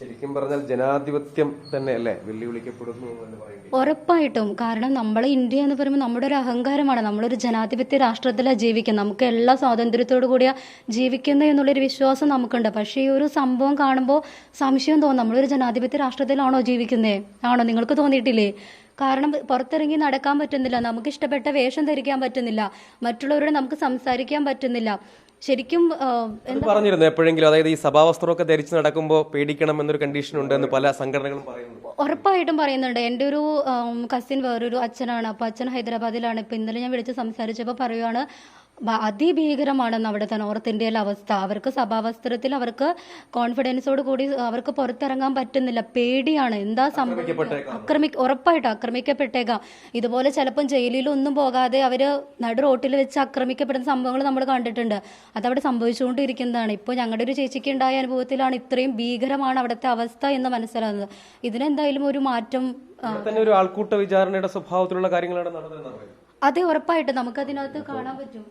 ശരിക്കും പറഞ്ഞാൽ ജനാധിപത്യം തന്നെയല്ലേ വെല്ലുവിളിക്കപ്പെടുന്നു എന്ന് പറയുന്നത്? ഉറപ്പായിട്ടും. കാരണം നമ്മൾ ഇന്ത്യ എന്ന് പറയുമ്പോൾ നമ്മുടെ ഒരു അഹങ്കാരമാണ്. നമ്മളൊരു ജനാധിപത്യ രാഷ്ട്രത്തിലാണ് ജീവിക്കുന്നത്. നമുക്ക് എല്ലാ സ്വാതന്ത്ര്യത്തോടു കൂടിയാ ജീവിക്കുന്നത് എന്നുള്ളൊരു വിശ്വാസം നമുക്കുണ്ട്. പക്ഷേ ഈ ഒരു സംഭവം കാണുമ്പോൾ സംശയം തോന്നും, നമ്മളൊരു ജനാധിപത്യ രാഷ്ട്രത്തിലാണോ ജീവിക്കുന്നത്? ആണോ? നിങ്ങൾക്ക് തോന്നിയിട്ടില്ലേ? കാരണം പുറത്തിറങ്ങി നടക്കാൻ പറ്റുന്നില്ല, നമുക്ക് ഇഷ്ടപ്പെട്ട വേഷം ധരിക്കാൻ പറ്റുന്നില്ല, മറ്റുള്ളവരോട് നമുക്ക് സംസാരിക്കാൻ പറ്റുന്നില്ല. ശരിക്കും പറഞ്ഞിരുന്നു എപ്പോഴെങ്കിലും, അതായത് ഈ സഭാവസ്ത്രമൊക്കെ ധരിച്ച് നടക്കുമ്പോൾ പേടിക്കണം എന്നൊരു കണ്ടീഷൻ ഉണ്ട് എന്ന് പല സംഘടനകളും പറയുന്നു. ഉറപ്പായിട്ടും പറയുന്നുണ്ട്. എൻ്റെ ഒരു കസിൻ വേറൊരു അച്ഛനാണ്. അപ്പോൾ അച്ഛൻ ഹൈദരാബാദിലാണ്. ഇപ്പോൾ ഇന്നലെ ഞാൻ വിളിച്ച് സംസാരിച്ചപ്പോൾ പറയുവാണ് അതിഭീകരമാണെന്ന് അവിടുത്തെ നോർത്ത് ഇന്ത്യയിലെ അവസ്ഥ. അവർക്ക് സഭാവസ്ത്രത്തിൽ അവർക്ക് കോൺഫിഡൻസോട് കൂടി അവർക്ക് പുറത്തിറങ്ങാൻ പറ്റുന്നില്ല, പേടിയാണ്. എന്താ സംഭവം? ഉറപ്പായിട്ടും ആക്രമിക്കപ്പെട്ടേക്കാം. ഇതുപോലെ ചിലപ്പം ജയിലിലൊന്നും പോകാതെ അവർ നടു റോട്ടിൽ വെച്ച് ആക്രമിക്കപ്പെടുന്ന സംഭവങ്ങൾ നമ്മൾ കണ്ടിട്ടുണ്ട്. അതവിടെ സംഭവിച്ചുകൊണ്ടിരിക്കുന്നതാണ്. ഇപ്പോൾ ഞങ്ങളുടെ ഒരു ചേച്ചിക്ക് ഉണ്ടായ അനുഭവത്തിലാണ് ഇത്രയും ഭീകരമാണ് അവിടുത്തെ അവസ്ഥ എന്ന് മനസ്സിലാകുന്നത്. ഇതിനെന്തായാലും ഒരു മാറ്റം. ഒരു ആൾക്കൂട്ട വിചാരണയുടെ സ്വഭാവത്തിലുള്ള കാര്യങ്ങളാണ് നടന്നത്. അതെ, ഉറപ്പായിട്ട് നമുക്കതിനകത്ത് കാണാൻ പറ്റും.